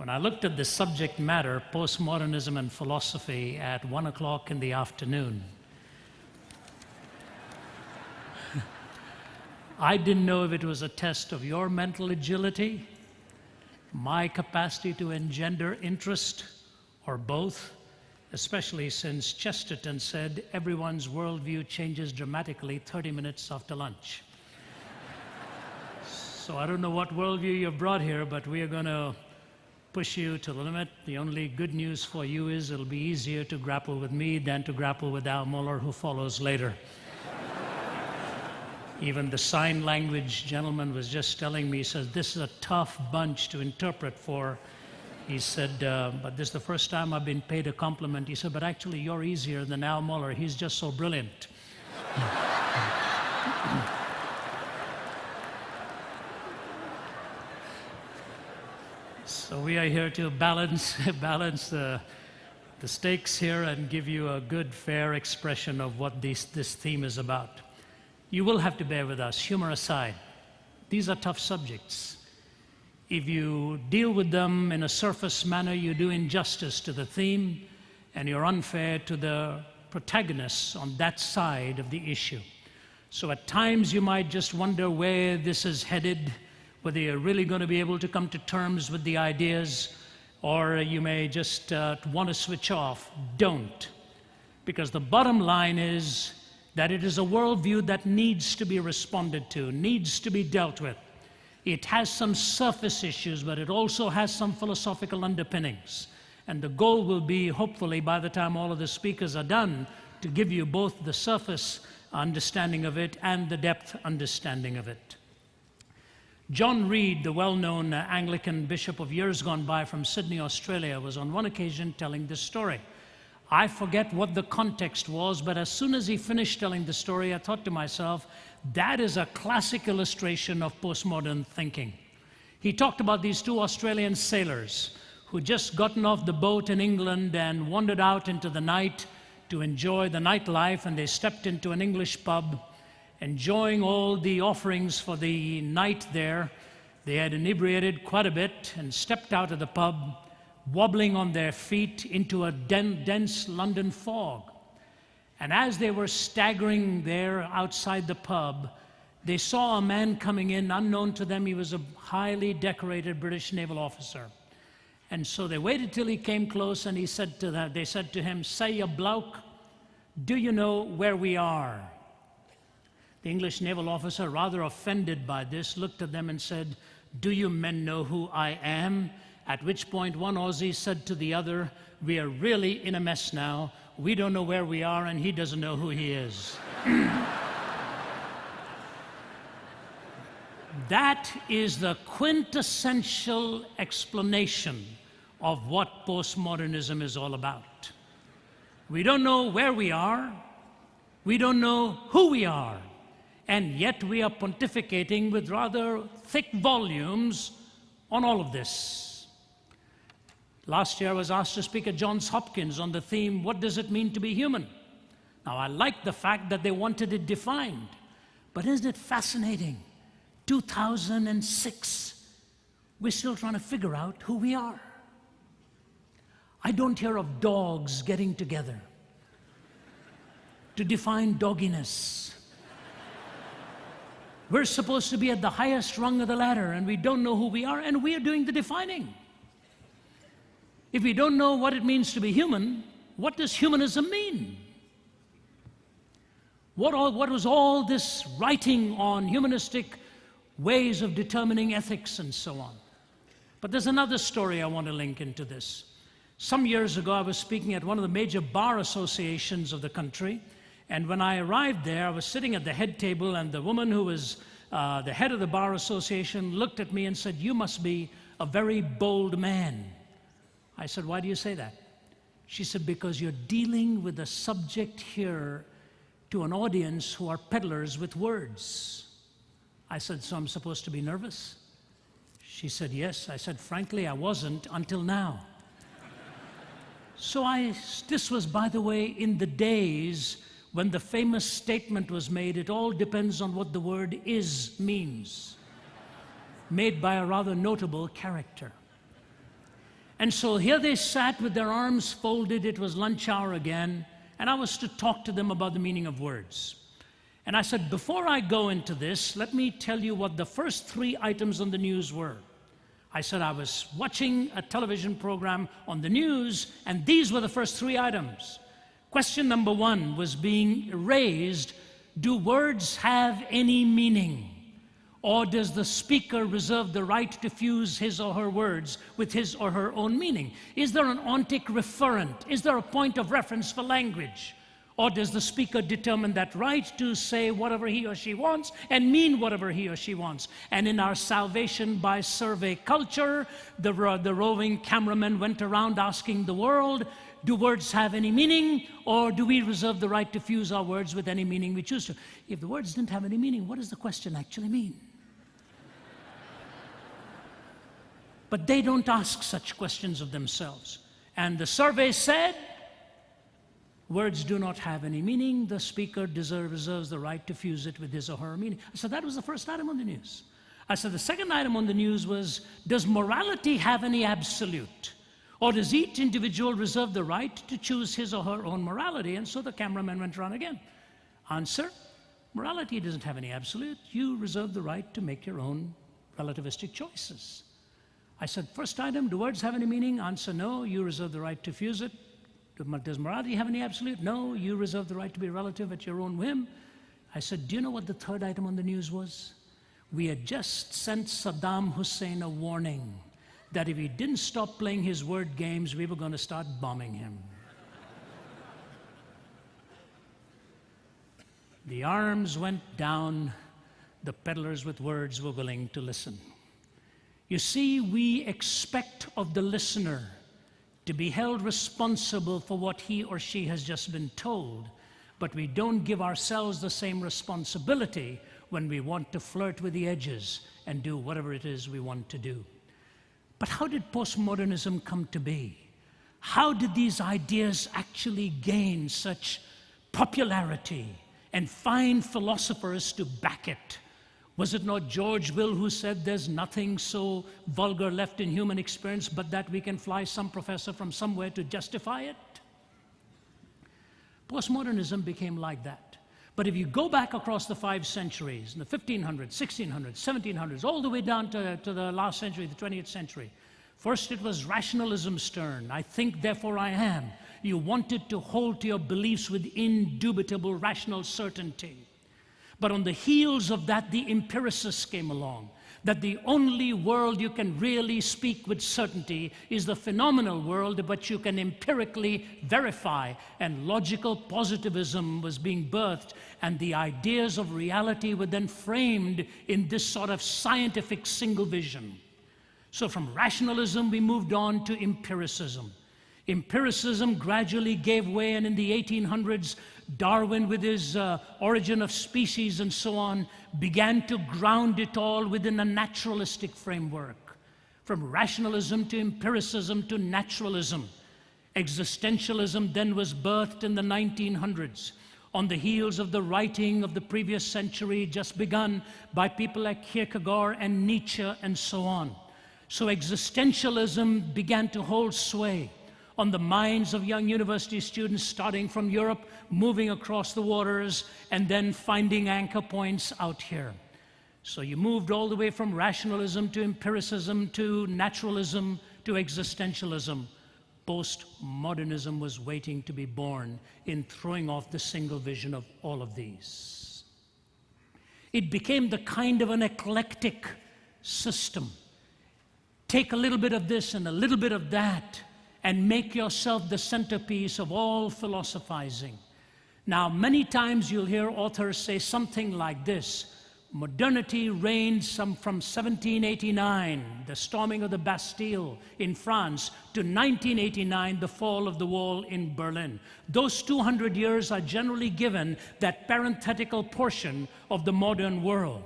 When I looked at the subject matter, Postmodernism and Philosophy, at 1 o'clock in the afternoon, I didn't know if it was a test of your mental agility, my capacity to engender interest, or both, especially since Chesterton said everyone's worldview changes dramatically 30 minutes after lunch. So I don't know what worldview you've brought here, but we are going to push you to the limit. The only good news for you is it'll be easier to grapple with me than to grapple with Al Mohler, who follows later. Even the sign language gentleman was just telling me, he says, this is a tough bunch to interpret for. He said, but this is the first time I've been paid a compliment. He said, but actually you're easier than Al Mohler. He's just so brilliant. So we are here to balance the stakes here and give you a good, fair expression of what this theme is about. You will have to bear with us, humor aside. These are tough subjects. If you deal with them in a surface manner, you do injustice to the theme, and you're unfair to the protagonists on that side of the issue. So at times you might just wonder where this is headed, whether you're really going to be able to come to terms with the ideas, or you may just want to switch off. Don't. Because the bottom line is that it is a worldview that needs to be responded to, needs to be dealt with. It has some surface issues, but it also has some philosophical underpinnings. And the goal will be, hopefully, by the time all of the speakers are done, to give you both the surface understanding of it and the depth understanding of it. John Reed, the well-known Anglican bishop of years gone by from Sydney, Australia, was on one occasion telling this story. I forget what the context was, but as soon as he finished telling the story, I thought to myself, that is a classic illustration of postmodern thinking. He talked about these two Australian sailors who'd just gotten off the boat in England and wandered out into the night to enjoy the nightlife, and they stepped into an English pub, enjoying all the offerings for the night there. They had inebriated quite a bit and stepped out of the pub, wobbling on their feet into a dense London fog. And as they were staggering there outside the pub, they saw a man coming in, unknown to them. He was a highly decorated British naval officer. And so they waited till he came close, and they said to him, "Say, you bloke, do you know where we are?" The English naval officer, rather offended by this, looked at them and said, "Do you men know who I am?" At which point one Aussie said to the other, "We are really in a mess now. We don't know where we are, and he doesn't know who he is." That is the quintessential explanation of what postmodernism is all about. We don't know where we are. We don't know who we are. And yet we are pontificating with rather thick volumes on all of this. Last year I was asked to speak at Johns Hopkins on the theme, what does it mean to be human? Now I like the fact that they wanted it defined, but isn't it fascinating? 2006, we're still trying to figure out who we are. I don't hear of dogs getting together to define dogginess. We're supposed to be at the highest rung of the ladder, and we don't know who we are, and we are doing the defining. If we don't know what it means to be human, what does humanism mean? What was all this writing on humanistic ways of determining ethics and so on? But there's another story I want to link into this. Some years ago, I was speaking at one of the major bar associations of the country, and when I arrived there, I was sitting at the head table, and the woman who was the head of the bar association looked at me and said, "You must be a very bold man." I said, "Why do you say that?" She said, "Because you're dealing with a subject here to an audience who are peddlers with words." I said, "So I'm supposed to be nervous?" She said, "Yes." I said, "Frankly, I wasn't until now." So this was, by the way, in the days when the famous statement was made, "It all depends on what the word is means," made by a rather notable character. And so here they sat with their arms folded. It was lunch hour again, and I was to talk to them about the meaning of words. And I said, before I go into this, let me tell you what the first 3 items on the news were. I said I was watching a television program on the news, and these were the first 3 items. Question number 1 was being raised: do words have any meaning? Or does the speaker reserve the right to fuse his or her words with his or her own meaning? Is there an ontic referent? Is there a point of reference for language? Or does the speaker determine that right to say whatever he or she wants and mean whatever he or she wants? And in our salvation by survey culture, the roving cameraman went around asking the world, do words have any meaning, or do we reserve the right to fuse our words with any meaning we choose to? If the words didn't have any meaning, what does the question actually mean? But they don't ask such questions of themselves. And the survey said, words do not have any meaning. The speaker reserves the right to fuse it with his or her meaning. So that was the first item on the news. I said the second item on the news was, does morality have any absolute? Or does each individual reserve the right to choose his or her own morality? And so the cameraman went around again. Answer, morality doesn't have any absolute. You reserve the right to make your own relativistic choices. I said, first item, do words have any meaning? Answer, no, you reserve the right to fuse it. Does morality have any absolute? No, you reserve the right to be relative at your own whim. I said, do you know what the third item on the news was? We had just sent Saddam Hussein a warning that if he didn't stop playing his word games, we were going to start bombing him. The arms went down. The peddlers with words were willing to listen. You see, we expect of the listener to be held responsible for what he or she has just been told, but we don't give ourselves the same responsibility when we want to flirt with the edges and do whatever it is we want to do. But how did postmodernism come to be? How did these ideas actually gain such popularity and find philosophers to back it? Was it not George Will who said there's nothing so vulgar left in human experience but that we can fly some professor from somewhere to justify it? Postmodernism became like that. But if you go back across the 5 centuries, in the 1500s, 1600s, 1700s, all the way down to the last century, the 20th century, first it was rationalism's turn. I think, therefore I am. You wanted to hold to your beliefs with indubitable rational certainty. But on the heels of that, the empiricists came along, that the only world you can really speak with certainty is the phenomenal world, but you can empirically verify. And logical positivism was being birthed, and the ideas of reality were then framed in this sort of scientific single vision. So from rationalism, we moved on to empiricism. Empiricism gradually gave way, and in the 1800s, Darwin, with his Origin of Species and so on, began to ground it all within a naturalistic framework. From rationalism to empiricism to naturalism. Existentialism then was birthed in the 1900s, on the heels of the writing of the previous century, just begun by people like Kierkegaard and Nietzsche and so on. So existentialism began to hold sway on the minds of young university students, starting from Europe, moving across the waters, and then finding anchor points out here. So you moved all the way from rationalism to empiricism to naturalism to existentialism. Postmodernism was waiting to be born in throwing off the single vision of all of these. It became the kind of an eclectic system. Take a little bit of this and a little bit of that, and make yourself the centerpiece of all philosophizing. Now, many times you'll hear authors say something like this: modernity reigned from 1789, the storming of the Bastille in France, to 1989, the fall of the wall in Berlin. Those 200 years are generally given that parenthetical portion of the modern world.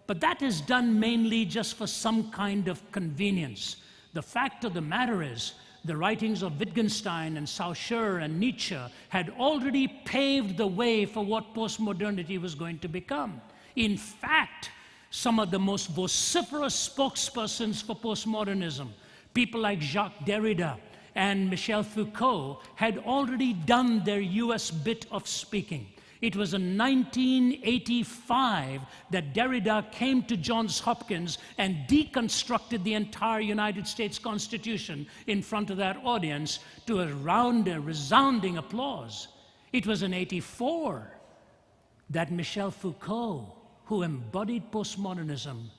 But that is done mainly just for some kind of convenience. The fact of the matter is, the writings of Wittgenstein and Saussure and Nietzsche had already paved the way for what postmodernity was going to become. In fact, some of the most vociferous spokespersons for postmodernism, People like Jacques Derrida and Michel Foucault had already done their US bit of speaking. It was in 1985 that Derrida came to Johns Hopkins and deconstructed the entire United States Constitution in front of that audience to a resounding applause. It was in 1984 that Michel Foucault, who embodied postmodernism,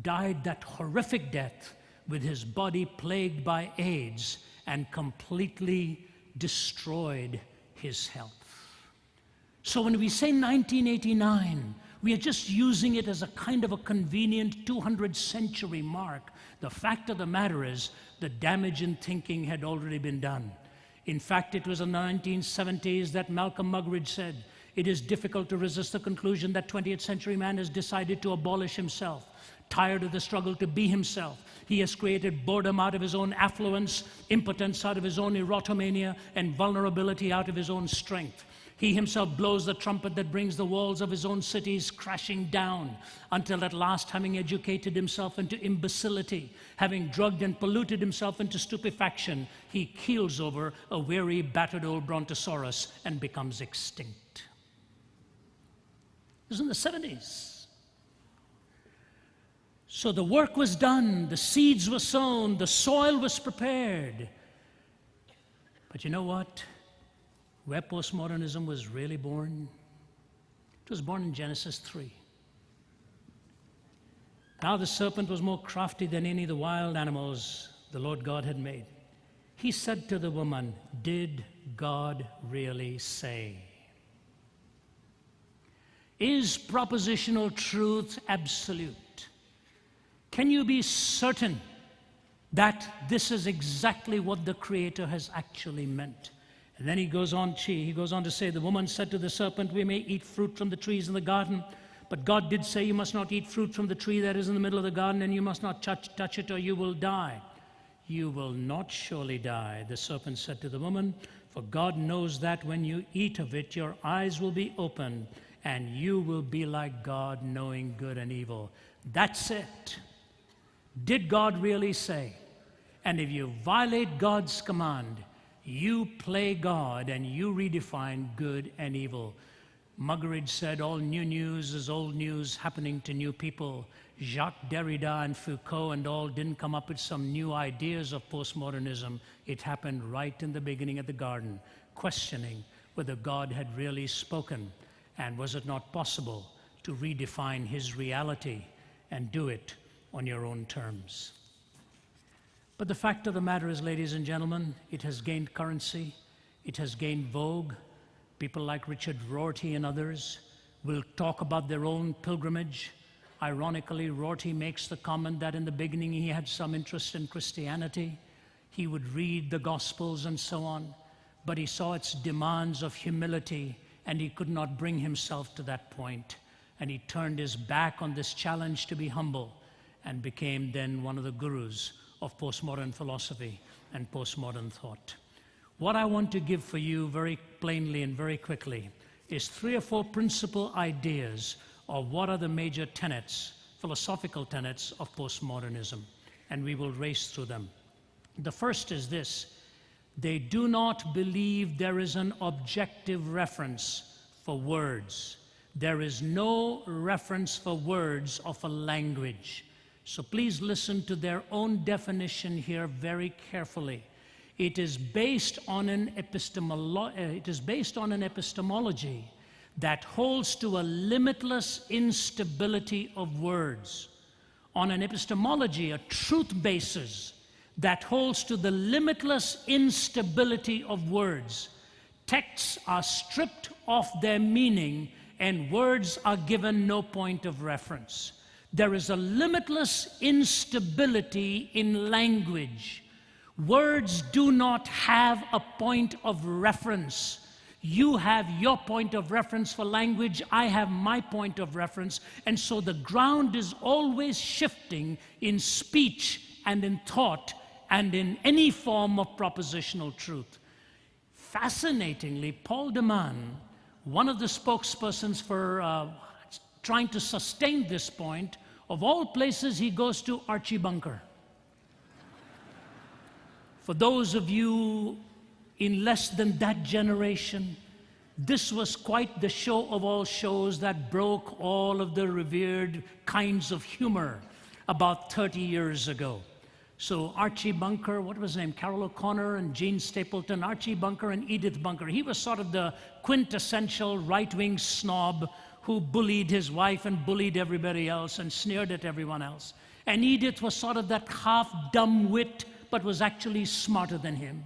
died that horrific death with his body plagued by AIDS and completely destroyed his health. So when we say 1989, we are just using it as a kind of a convenient 200-century mark. The fact of the matter is the damage in thinking had already been done. In fact, it was in the 1970s that Malcolm Muggeridge said, "It is difficult to resist the conclusion that 20th century man has decided to abolish himself. Tired of the struggle to be himself, he has created boredom out of his own affluence, impotence out of his own erotomania, and vulnerability out of his own strength. He himself blows the trumpet that brings the walls of his own cities crashing down, until at last, having educated himself into imbecility, having drugged and polluted himself into stupefaction, he keels over a weary, battered old brontosaurus and becomes extinct." It was in the 70s. So the work was done, the seeds were sown, the soil was prepared. But you know what? Where postmodernism was really born? It was born in Genesis 3. Now the serpent was more crafty than any of the wild animals the Lord God had made. He said to the woman, "Did God really say?" Is propositional truth absolute? Can you be certain that this is exactly what the Creator has actually meant? And then he goes on to say, "The woman said to the serpent, 'We may eat fruit from the trees in the garden, but God did say, you must not eat fruit from the tree that is in the middle of the garden, and you must not touch it, or you will die.' 'You will not surely die,' the serpent said to the woman, 'for God knows that when you eat of it, your eyes will be opened, and you will be like God, knowing good and evil.'" That's it. Did God really say? And if you violate God's command, you play God and you redefine good and evil. Muggeridge said all new news is old news happening to new people. Jacques Derrida and Foucault and all didn't come up with some new ideas of postmodernism. It happened right in the beginning of the garden, questioning whether God had really spoken, and was it not possible to redefine his reality and do it on your own terms. But the fact of the matter is, ladies and gentlemen, it has gained currency, it has gained vogue. People like Richard Rorty and others will talk about their own pilgrimage. Ironically, Rorty makes the comment that in the beginning he had some interest in Christianity. He would read the Gospels and so on, but he saw its demands of humility and he could not bring himself to that point. And he turned his back on this challenge to be humble and became then one of the gurus of postmodern philosophy and postmodern thought. What I want to give for you very plainly and very quickly is 3 or 4 principal ideas of what are the major tenets, philosophical tenets of postmodernism, and we will race through them. The first is this: they do not believe there is an objective reference for words. There is no reference for words of a language. So please listen to their own definition here very carefully. It is based on an epistemology that holds to a limitless instability of words, on an epistemology, a truth basis that holds to the limitless instability of words. Texts are stripped of their meaning and words are given no point of reference. There is a limitless instability in language. Words do not have a point of reference. You have your point of reference for language, I have my point of reference, and so the ground is always shifting in speech and in thought and in any form of propositional truth. Fascinatingly, Paul de Man, one of the spokespersons for trying to sustain this point, of all places he goes to Archie Bunker. For those of you in less than that generation, this was quite the show of all shows that broke all of the revered kinds of humor about 30 years ago. So Archie Bunker, what was his name? Carol O'Connor and Gene Stapleton, Archie Bunker and Edith Bunker. He was sort of the quintessential right-wing snob who bullied his wife and bullied everybody else and sneered at everyone else. And Edith was sort of that half-dumb wit, but was actually smarter than him.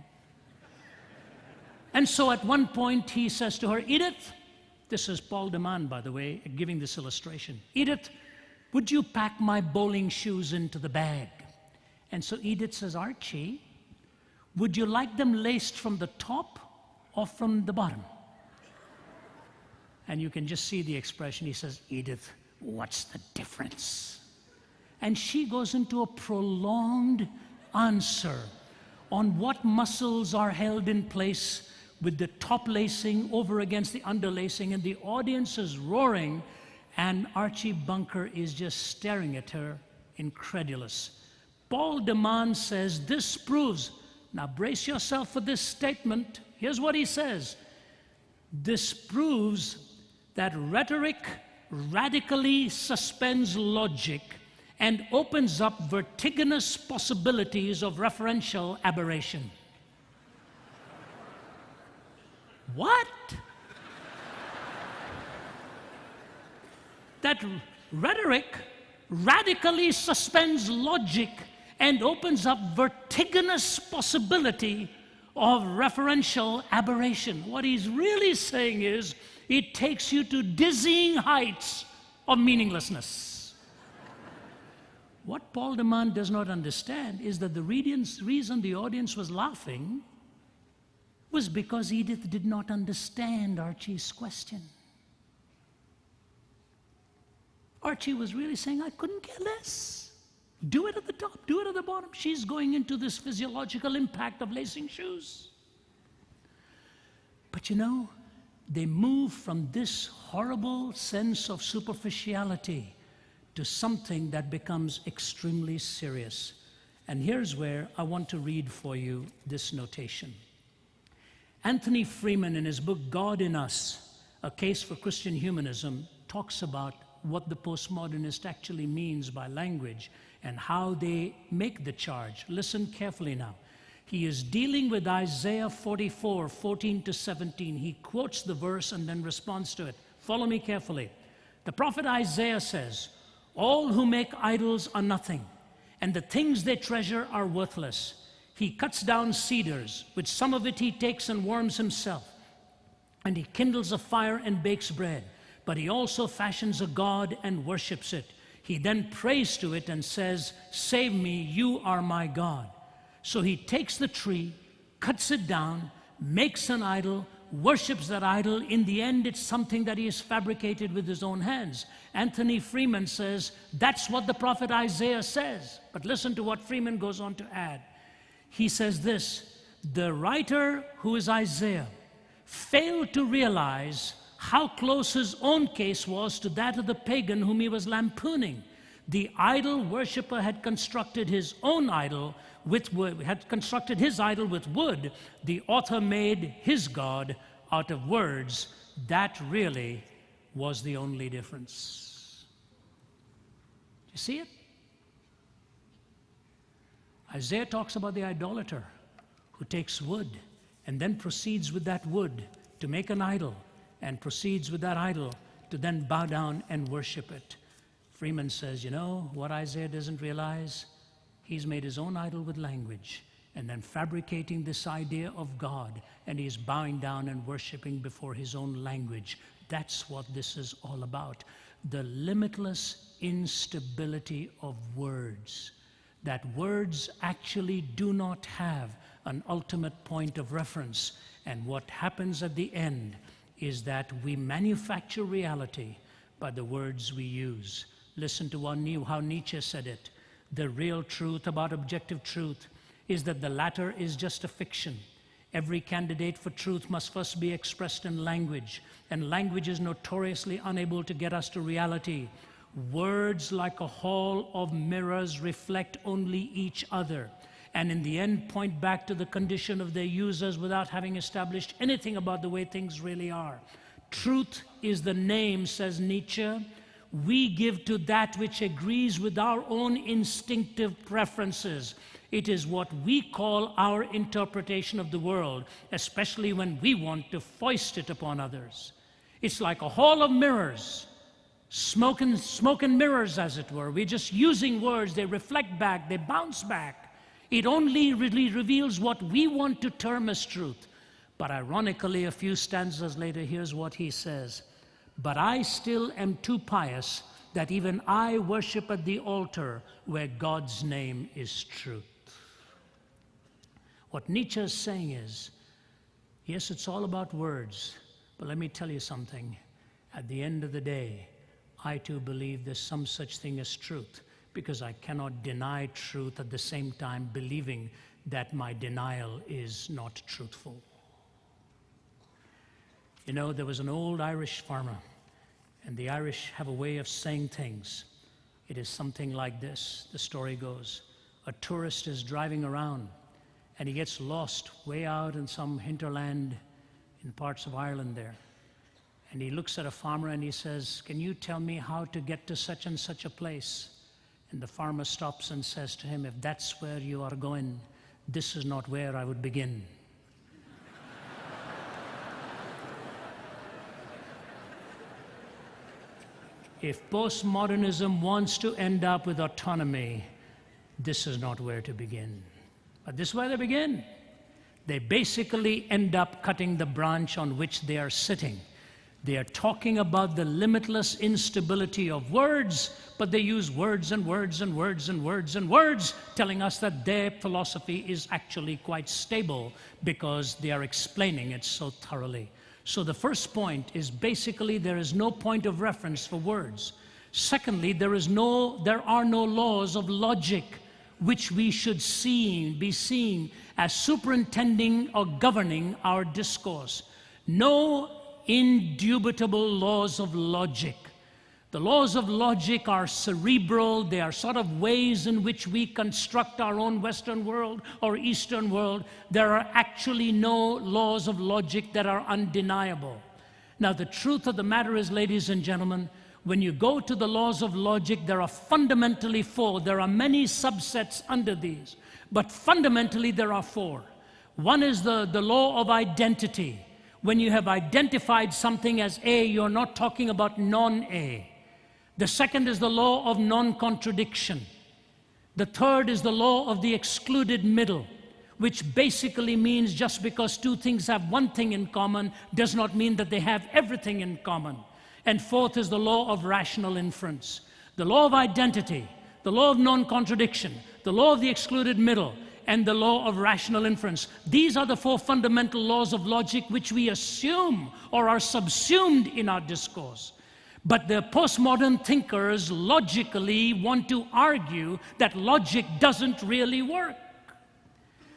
And so at one point he says to her, Edith, this is Paul de Man, by the way, giving this illustration. Edith, would you pack my bowling shoes into the bag? And so Edith says, Archie, would you like them laced from the top or from the bottom? And you can just see the expression. He says, Edith, what's the difference? And she goes into a prolonged answer on what muscles are held in place with the top lacing over against the underlacing, and the audience is roaring, and Archie Bunker is just staring at her, incredulous. Paul de Man says, this proves, now brace yourself for this statement. Here's what he says. This proves that rhetoric radically suspends logic and opens up vertiginous possibilities of referential aberration. What? That rhetoric radically suspends logic and opens up vertiginous possibility of referential aberration. What he's really saying is, it takes you to dizzying heights of meaninglessness. What Paul de Man does not understand is that the reason the audience was laughing was because Edith did not understand Archie's question. Archie was really saying, I couldn't care less. Do it at the top, do it at the bottom. She's going into this physiological impact of lacing shoes. But you know, they move from this horrible sense of superficiality to something that becomes extremely serious. And here's where I want to read for you this notation. Anthony Freeman, in his book, God in Us, A Case for Christian Humanism, talks about what the postmodernist actually means by language and how they make the charge. Listen carefully now. He is dealing with Isaiah 44, 14 to 17. He quotes the verse and then responds to it. Follow me carefully. The prophet Isaiah says, all who make idols are nothing, and the things they treasure are worthless. He cuts down cedars, with some of it he takes and warms himself, and he kindles a fire and bakes bread. But he also fashions a god and worships it. He then prays to it and says, save me, you are my God. So he takes the tree, cuts it down, makes an idol, worships that idol. In the end, it's something that he has fabricated with his own hands. Anthony Freeman says, that's what the prophet Isaiah says. But listen to what Freeman goes on to add. He says this, the writer, who is Isaiah, failed to realize how close his own case was to that of the pagan whom he was lampooning. The idol worshiper had constructed his own idol with wood, had constructed his idol with wood. The author made his God out of words. That really was the only difference. You see it? Isaiah talks about the idolater who takes wood and then proceeds with that wood to make an idol, and proceeds with that idol to then bow down and worship it. Freeman says, you know what Isaiah doesn't realize? He's made his own idol with language and then fabricating this idea of God, and he's bowing down and worshiping before his own language. That's what this is all about. The limitless instability of words. That words actually do not have an ultimate point of reference. And what happens at the end is that we manufacture reality by the words we use. Listen to how Nietzsche said it. The real truth about objective truth is that the latter is just a fiction. Every candidate for truth must first be expressed in language, and language is notoriously unable to get us to reality. Words, like a hall of mirrors, reflect only each other. and in the end point back to the condition of their users without having established anything about the way things really are. Truth is the name, says Nietzsche, we give to that which agrees with our own instinctive preferences. It is what we call our interpretation of the world, especially when we want to foist it upon others. It's like a hall of mirrors, smoke and mirrors, as it were. We're just using words, they reflect back, they bounce back. It only really reveals what we want to term as truth. But ironically, a few stanzas later, here's what he says. But I still am too pious that even I worship at the altar where God's name is truth. What Nietzsche is saying is, yes, it's all about words, but let me tell you something. At the end of the day, I too believe there's some such thing as truth, because I cannot deny truth at the same time believing that my denial is not truthful. You know, there was an old Irish farmer, and the Irish have a way of saying things. It is something like this. The story goes, a tourist is driving around, and he gets lost way out in some hinterland in parts of Ireland there. And he looks at a farmer and he says, can you tell me how to get to such and such a place? And the farmer stops and says to him, if that's where you are going, this is not where I would begin. If postmodernism wants to end up with autonomy, this is not where to begin. But this is where they begin. They basically end up cutting the branch on which they are sitting. They are talking about the limitless instability of words, but they use words and words and words and words and words, telling us that their philosophy is actually quite stable because they are explaining it so thoroughly. So the first point is basically there is no point of reference for words. Secondly, there are no laws of logic which we should be seeing as superintending or governing our discourse. No indubitable laws of logic. The laws of logic are cerebral. They are sort of ways in which we construct our own Western world or Eastern world. There are actually no laws of logic that are undeniable. Now, the truth of the matter is, ladies and gentlemen, when you go to the laws of logic, there are fundamentally four. There are many subsets under these, but fundamentally there are four. One is the law of identity. When you have identified something as A, you're not talking about non-A. The second is the law of non-contradiction. The third is the law of the excluded middle, which basically means just because two things have one thing in common does not mean that they have everything in common. And fourth is the law of rational inference. The law of identity, the law of non-contradiction, the law of the excluded middle, and the law of rational inference. These are the four fundamental laws of logic which we assume or are subsumed in our discourse. But the postmodern thinkers logically want to argue that logic doesn't really work.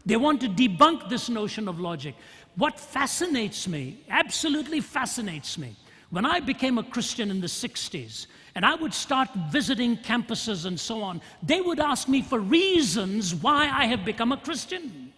They want to debunk this notion of logic. What fascinates me, absolutely fascinates me, when I became a Christian in the 60s, and I would start visiting campuses and so on, they would ask me for reasons why I have become a Christian.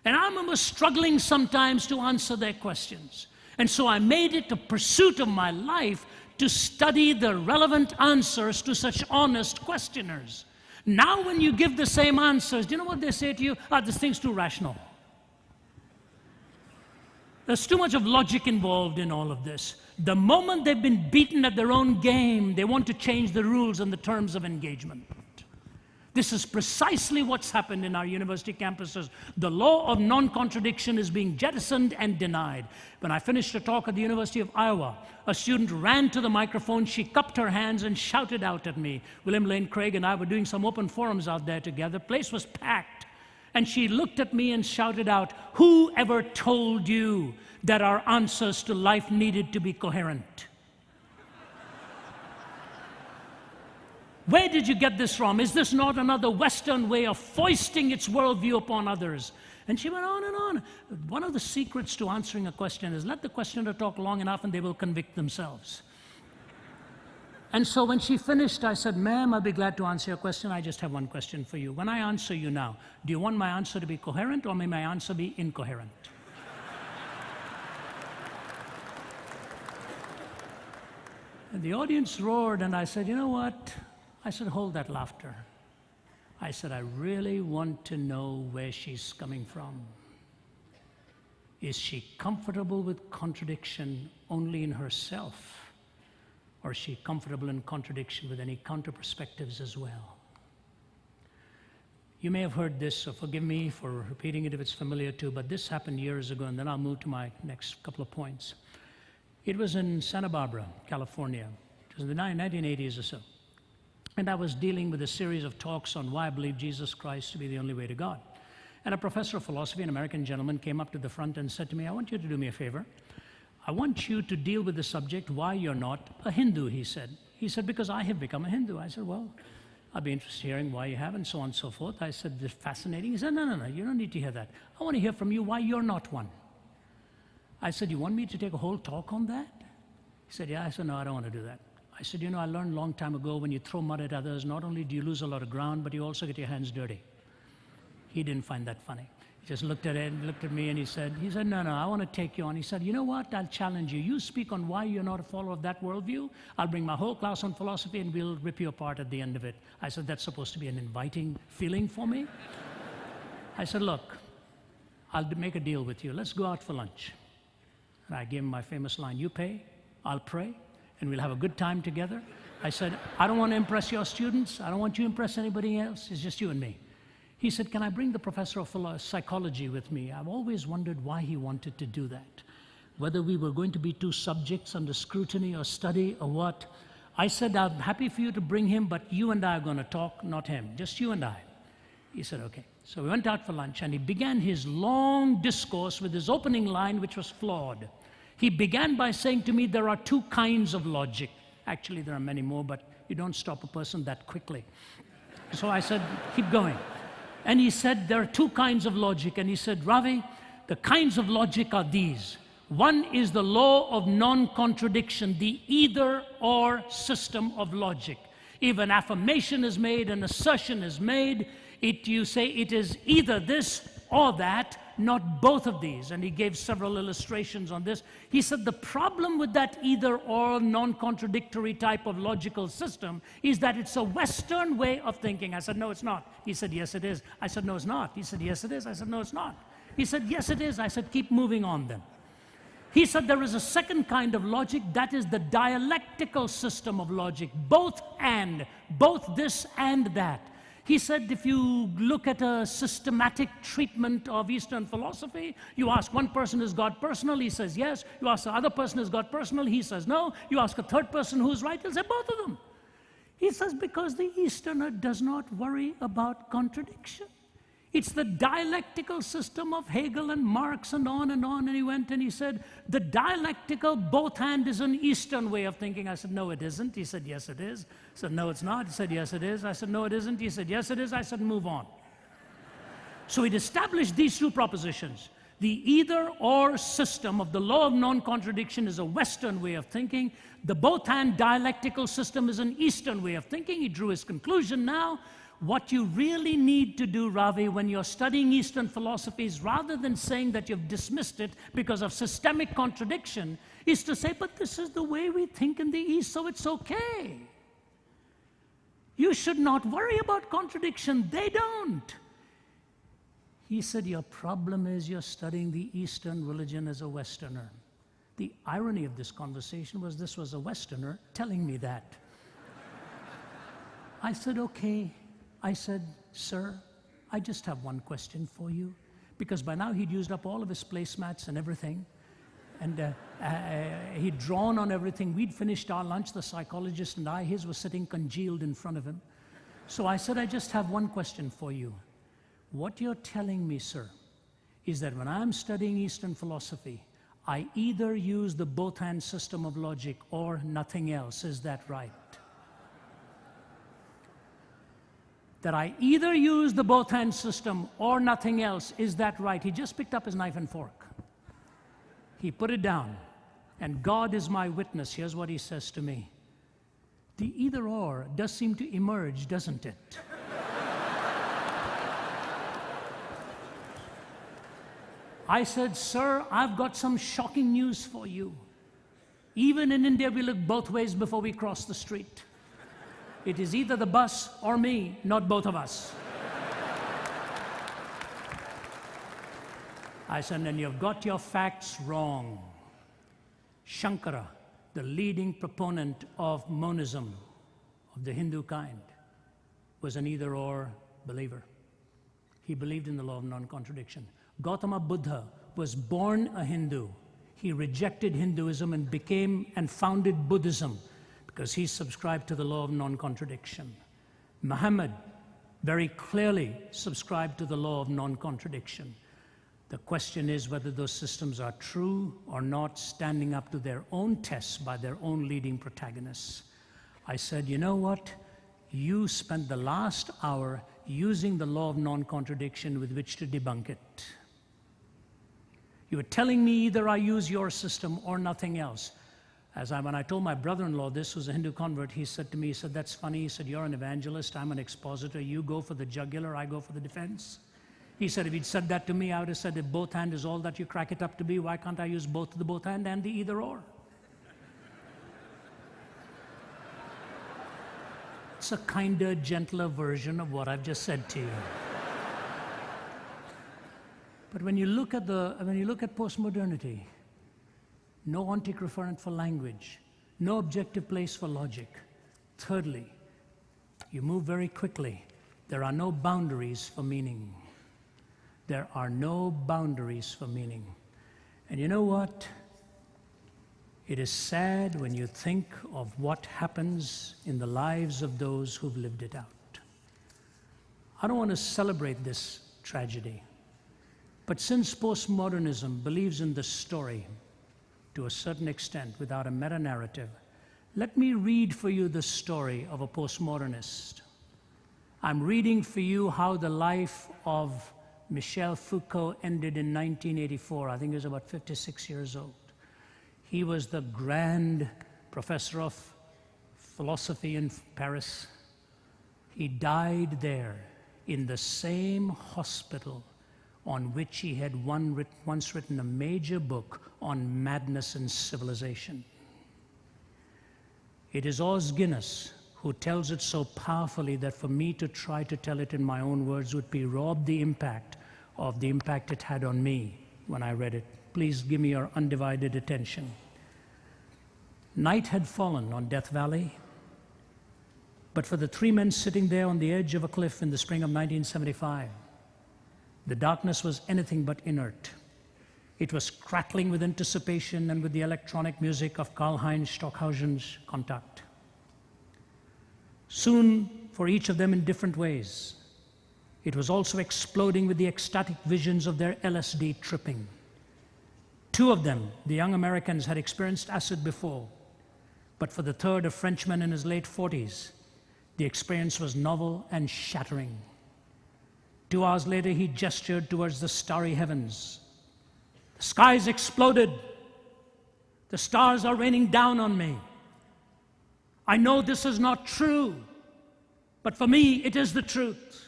And I remember struggling sometimes to answer their questions. And so I made it a pursuit of my life to study the relevant answers to such honest questioners. Now when you give the same answers, do you know what they say to you? This thing's too rational. There's too much of logic involved in all of this. The moment they've been beaten at their own game, they want to change the rules and the terms of engagement. This is precisely what's happened in our university campuses. The law of non-contradiction is being jettisoned and denied. When I finished a talk at the University of Iowa, a student ran to the microphone, she cupped her hands and shouted out at me. William Lane Craig and I were doing some open forums out there together. The place was packed. And she looked at me and shouted out, "Who ever told you that our answers to life needed to be coherent? Where did you get this from? Is this not another Western way of foisting its worldview upon others?" And she went on and on. One of the secrets to answering a question is let the questioner talk long enough and they will convict themselves. And so when she finished, I said, ma'am, I'll be glad to answer your question. I just have one question for you. When I answer you now, do you want my answer to be coherent or may my answer be incoherent? And the audience roared, and I said, you know what? I said, hold that laughter. I said, I really want to know where she's coming from. Is she comfortable with contradiction only in herself? Or is she comfortable in contradiction with any counter perspectives as well? You may have heard this, so forgive me for repeating it if it's familiar too, but this happened years ago, and then I'll move to my next couple of points. It was in Santa Barbara, California. It was in the 1980s or so. And I was dealing with a series of talks on why I believe Jesus Christ to be the only way to God. And a professor of philosophy, an American gentleman, came up to the front and said to me, I want you to do me a favor. I want you to deal with the subject why you're not a Hindu, he said. He said, because I have become a Hindu. I said, well, I'd be interested in hearing why you have, and so on and so forth. I said, this is fascinating. He said, no, you don't need to hear that. I want to hear from you why you're not one. I said, you want me to take a whole talk on that? He said, yeah. I said, no, I don't want to do that. I said, you know, I learned a long time ago when you throw mud at others, not only do you lose a lot of ground, but you also get your hands dirty. He didn't find that funny. He just looked at it, looked at me, and he said, no, I want to take you on. He said, you know what? I'll challenge you. You speak on why you're not a follower of that worldview. I'll bring my whole class on philosophy, and we'll rip you apart at the end of it. I said, that's supposed to be an inviting feeling for me? I said, look, I'll make a deal with you. Let's go out for lunch. And I gave him my famous line, you pay, I'll pray, and we'll have a good time together. I said, I don't want to impress your students. I don't want you to impress anybody else. It's just you and me. He said, can I bring the professor of psychology with me? I've always wondered why he wanted to do that. Whether we were going to be two subjects under scrutiny or study or what. I said, I'm happy for you to bring him, but you and I are going to talk, not him. Just you and I. He said, okay. So we went out for lunch, and he began his long discourse with his opening line, which was flawed. He began by saying to me, there are two kinds of logic. Actually, there are many more, but you don't stop a person that quickly. So I said, keep going. And he said, there are two kinds of logic. And he said, Ravi, the kinds of logic are these. One is the law of non-contradiction, the either-or system of logic. If an affirmation is made, an assertion is made, you say it is either this or that, not both of these. And he gave several illustrations on this. He said the problem with that either-or non-contradictory type of logical system is that it's a Western way of thinking. I said, no, it's not. He said, yes, it is. I said, no, it's not. He said, yes, it is. I said, no, it's not. He said, yes, it is. I said, keep moving on then. He said there is a second kind of logic, that is the dialectical system of logic, both and, both this and that. He said if you look at a systematic treatment of Eastern philosophy, you ask one person, is God personal? He says yes. You ask the other person, is God personal? He says no. You ask a third person who's right, he'll say both of them. He says because the Easterner does not worry about contradiction. It's the dialectical system of Hegel and Marx and on, and he went and he said, the dialectical both hand is an Eastern way of thinking. I said, no, it isn't. He said, yes, it is. I said, no, it's not. He said, yes, it is. I said, no, it isn't. He said, yes, it is. I said, move on. So he'd established these two propositions. The either-or system of the law of non-contradiction is a Western way of thinking. The both-hand dialectical system is an Eastern way of thinking. He drew his conclusion now. What you really need to do, Ravi, when you're studying Eastern philosophies, rather than saying that you've dismissed it because of systemic contradiction, is to say, but this is the way we think in the East, so it's okay. You should not worry about contradiction. They don't. He said, your problem is you're studying the Eastern religion as a Westerner. The irony of this conversation was this was a Westerner telling me that. I said, okay. I said, sir, I just have one question for you. Because by now he'd used up all of his placemats and everything. And he'd drawn on everything. We'd finished our lunch, the psychologist and I. His was sitting congealed in front of him. So I said, I just have one question for you. What you're telling me, sir, is that when I'm studying Eastern philosophy, I either use the both-hand system of logic or nothing else. Is that right? That I either use the both-hand system or nothing else. Is that right? He just picked up his knife and fork. He put it down. And God is my witness. Here's what he says to me. The either or does seem to emerge, doesn't it? I said, sir, I've got some shocking news for you. Even in India, we look both ways before we cross the street. It is either the bus or me, not both of us. I said, and you've got your facts wrong. Shankara, the leading proponent of monism, of the Hindu kind, was an either-or believer. He believed in the law of non-contradiction. Gautama Buddha was born a Hindu. He rejected Hinduism and became and founded Buddhism because he subscribed to the law of non-contradiction. Muhammad very clearly subscribed to the law of non-contradiction. The question is whether those systems are true or not, standing up to their own tests by their own leading protagonists. I said, you know what? You spent the last hour using the law of non-contradiction with which to debunk it. You were telling me either I use your system or nothing else. When I told my brother-in-law this, was a Hindu convert, he said to me, he said, that's funny. He said, you're an evangelist, I'm an expositor. You go for the jugular, I go for the defense. He said, if he'd said that to me, I would have said, if both hand is all that you crack it up to be, why can't I use both the both hand and the either or? It's a kinder, gentler version of what I've just said to you. But when you look at postmodernity, no ontic referent for language, no objective place for logic. Thirdly, you move very quickly. There are no boundaries for meaning. There are no boundaries for meaning. And you know what? It is sad when you think of what happens in the lives of those who've lived it out. I don't want to celebrate this tragedy. But since postmodernism believes in the story to a certain extent without a meta-narrative, let me read for you the story of a postmodernist. I'm reading for you how the life of Michel Foucault ended in 1984. I think he was about 56 years old. He was the grand professor of philosophy in Paris. He died there in the same hospital on which he had once written a major book on madness and civilization. It is Os Guinness who tells it so powerfully that for me to try to tell it in my own words would be rob the impact of the impact it had on me when I read it. Please give me your undivided attention. Night had fallen on Death Valley, but for the three men sitting there on the edge of a cliff in the spring of 1975, the darkness was anything but inert. It was crackling with anticipation and with the electronic music of Karl-Heinz Stockhausen's Kontakt. Soon, for each of them in different ways, it was also exploding with the ecstatic visions of their LSD tripping. Two of them, the young Americans, had experienced acid before, but for the third, a Frenchman in his late 40s, the experience was novel and shattering. 2 hours later, he gestured towards the starry heavens. The skies exploded. The stars are raining down on me. I know this is not true, but for me, it is the truth.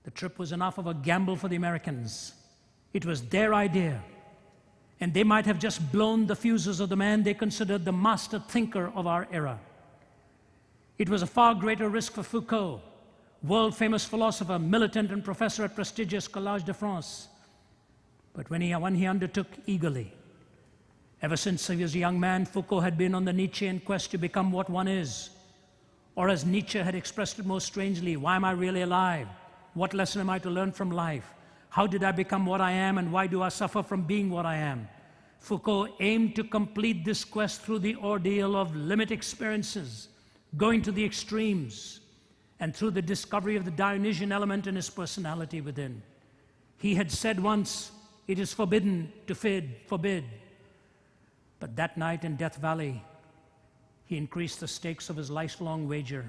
The trip was enough of a gamble for the Americans. It was their idea, and they might have just blown the fuses of the man they considered the master thinker of our era. It was a far greater risk for Foucault, world-famous philosopher, militant and professor at prestigious Collège de France. But when he undertook eagerly. Ever since he was a young man, Foucault had been on the Nietzschean quest to become what one is. Or as Nietzsche had expressed it most strangely, why am I really alive? What lesson am I to learn from life? How did I become what I am, and why do I suffer from being what I am? Foucault aimed to complete this quest through the ordeal of limit experiences, going to the extremes, and through the discovery of the Dionysian element in his personality within. He had said once, it is forbidden to forbid. But that night in Death Valley, he increased the stakes of his lifelong wager.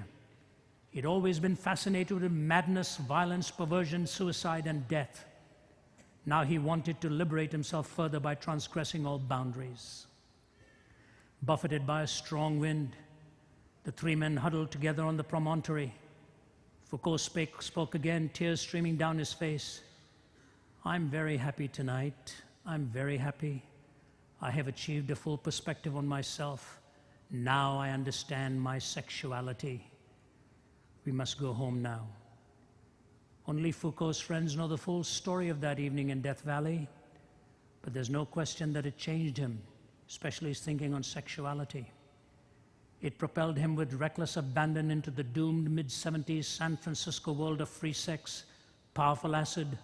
He'd always been fascinated with madness, violence, perversion, suicide, and death. Now he wanted to liberate himself further by transgressing all boundaries. Buffeted by a strong wind, The three men huddled together on the promontory. Foucault spoke again, tears streaming down his face. I'm very happy tonight. I'm very happy. I have achieved a full perspective on myself. Now I understand my sexuality. We must go home now. Only Foucault's friends know the full story of that evening in Death Valley, but there's no question that it changed him, especially his thinking on sexuality. It propelled him with reckless abandon into the doomed mid-70s San Francisco world of free sex, powerful acid,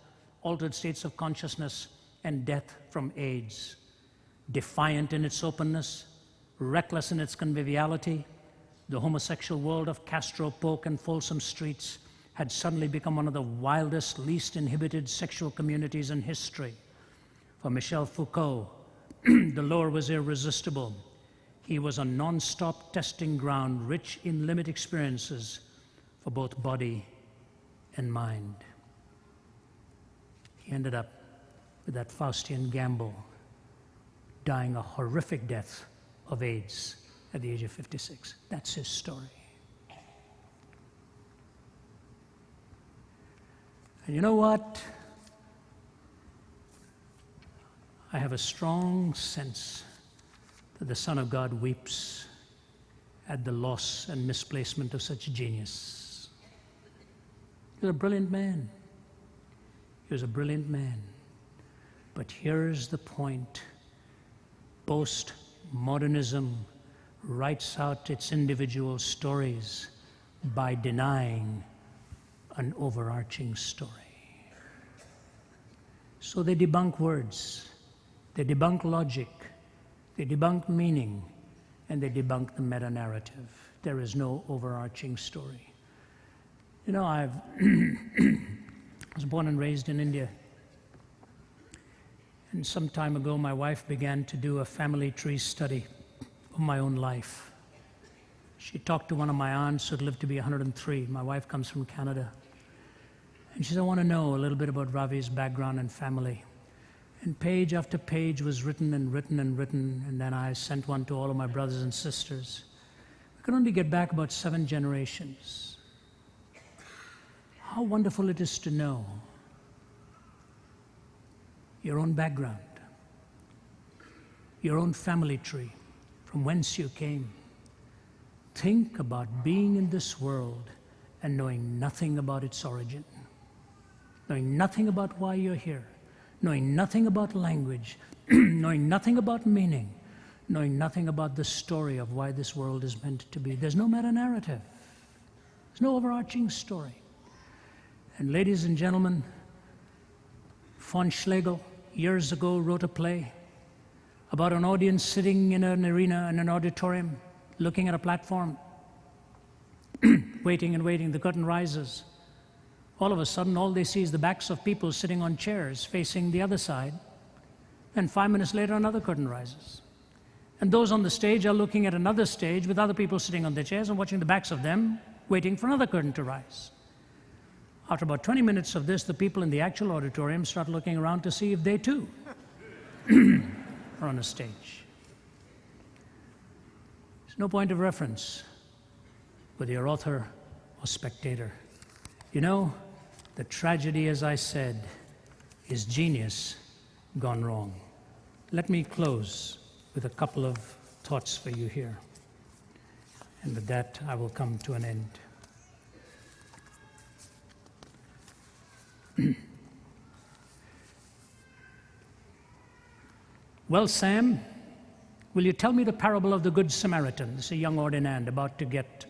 altered states of consciousness, and death from AIDS. Defiant in its openness, reckless in its conviviality, the homosexual world of Castro, Polk, and Folsom streets had suddenly become one of the wildest, least inhibited sexual communities in history. For Michel Foucault, the lure was irresistible. He was a non-stop testing ground, rich in limit experiences for both body and mind. He ended up with that Faustian gamble, dying a horrific death of AIDS at the age of 56. That's his story. And you know what? I have a strong sense that the Son of God weeps at the loss and misplacement of such genius. He was a brilliant man. He was a brilliant man. But here's the point. Postmodernism writes out its individual stories by denying an overarching story. So they debunk words, they debunk logic, they debunk meaning, and they debunk the meta-narrative. There is no overarching story. You know, I was born and raised in India. And some time ago, my wife began to do a family tree study of my own life. She talked to one of my aunts who'd lived to be 103. My wife comes from Canada. And she said, I want to know a little bit about Ravi's background and family. And page after page was written and written and written, and then I sent one to all of my brothers and sisters. We could only get back about 7 generations. How wonderful it is to know your own background, your own family tree, from whence you came. Think about being in this world and knowing nothing about its origin, knowing nothing about why you're here, knowing nothing about language, knowing nothing about meaning, knowing nothing about the story of why this world is meant to be. There's no meta-narrative. There's no overarching story. And ladies and gentlemen, von Schlegel years ago wrote a play about an audience sitting in an arena, in an auditorium, looking at a platform, waiting and waiting. The curtain rises. All of a sudden, all they see is the backs of people sitting on chairs facing the other side. And 5 minutes later, another curtain rises. And those on the stage are looking at another stage with other people sitting on their chairs and watching the backs of them, waiting for another curtain to rise. After about 20 minutes of this, the people in the actual auditorium start looking around to see if they too are on a stage. There's no point of reference whether you're author or spectator. You know, the tragedy, as I said, is genius gone wrong. Let me close with a couple of thoughts for you here. And with that, I will come to an end. Well, Sam, will you tell me the parable of the Good Samaritan? This is a young ordinand about to get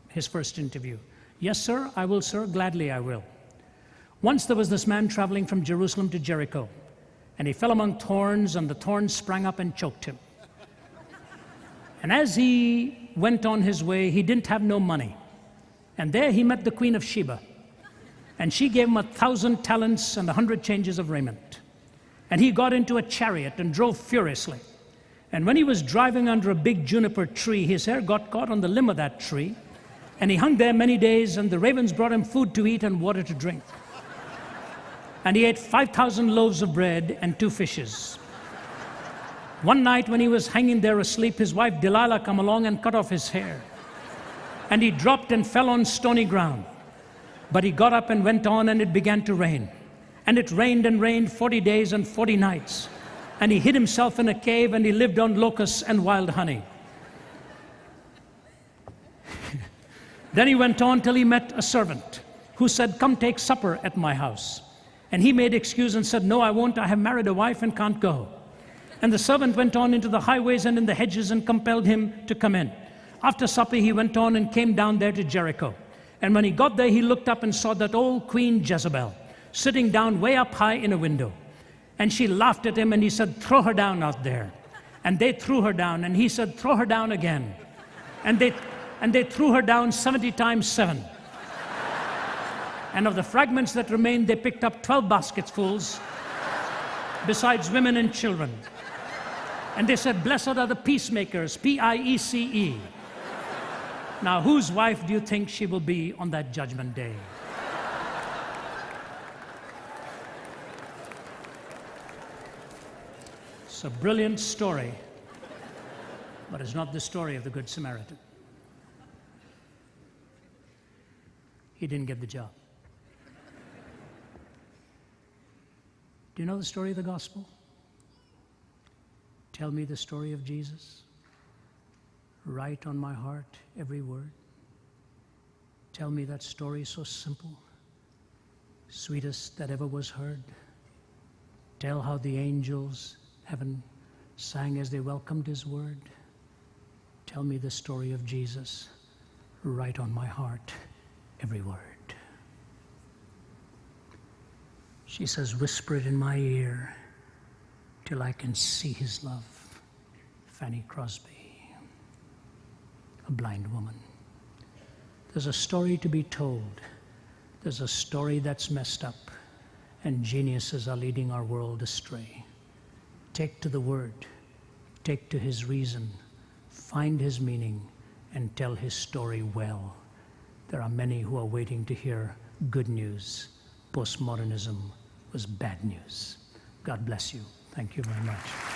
his first interview. Yes, sir, I will, sir. Gladly I will. Once there was this man traveling from Jerusalem to Jericho, and he fell among thorns, and the thorns sprang up and choked him. And as he went on his way, he didn't have no money. And there he met the Queen of Sheba. And she gave him 1,000 talents and 100 changes of raiment. And he got into a chariot and drove furiously. And when he was driving under a big juniper tree, his hair got caught on the limb of that tree. And he hung there many days, and the ravens brought him food to eat and water to drink. And he ate 5,000 loaves of bread and 2 fishes. One night when he was hanging there asleep, his wife Delilah come along and cut off his hair. and he dropped and fell on stony ground. But he got up and went on, and it began to rain. And it rained and rained 40 days and 40 nights. And he hid himself in a cave, and he lived on locusts and wild honey. Then he went on till he met a servant who said, "Come take supper at my house." And he made excuse and said, "No, I won't. I have married a wife and can't go." And the servant went on into the highways and in the hedges and compelled him to come in. After supper, he went on and came down there to Jericho. And when he got there, he looked up and saw that old Queen Jezebel sitting down way up high in a window. And she laughed at him, and he said, "Throw her down out there." And they threw her down, and he said, "Throw her down again." And they threw her down 70 times 7. And of the fragments that remained, they picked up 12 basketsfuls, besides women and children. And they said, "Blessed are the peacemakers," P-I-E-C-E. Now, whose wife do you think she will be on that judgment day? It's a brilliant story, but it's not the story of the Good Samaritan. He didn't get the job. Do you know the story of the gospel? Tell me the story of Jesus. Write on my heart every word. Tell me that story so simple, sweetest that ever was heard. Tell how the angels, heaven, sang as they welcomed his word. Tell me the story of Jesus. Write on my heart every word. She says, "Whisper it in my ear till I can see his love." Fanny Crosby, a blind woman. There's a story to be told. There's a story that's messed up, and geniuses are leading our world astray. Take to the word, take to his reason, find his meaning, and tell his story well. There are many who are waiting to hear good news. Postmodernism was bad news. God bless you. Thank you very much.